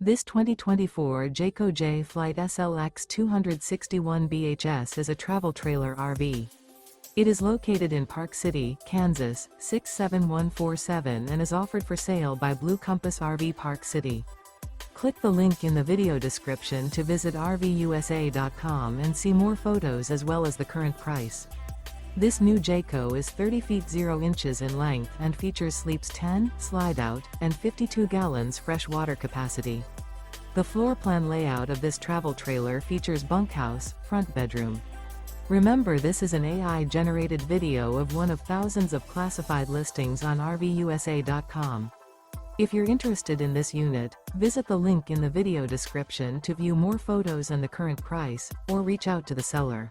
This 2024 Jayco Jay Flight SLX 261 BHS is a travel trailer RV. It is located in Park City, Kansas, 67147 and is offered for sale by Blue Compass RV Park City. Click the link in the video description to visit RVUSA.com and see more photos as well as the current price. This new Jayco is 30 feet 0 inches in length and features sleeps 10, slide-out, and 52 gallons fresh water capacity. The floor plan layout of this travel trailer features bunkhouse, front bedroom. Remember, this is an AI-generated video of one of thousands of classified listings on RVUSA.com. If you're interested in this unit, visit the link in the video description to view more photos and the current price, or reach out to the seller.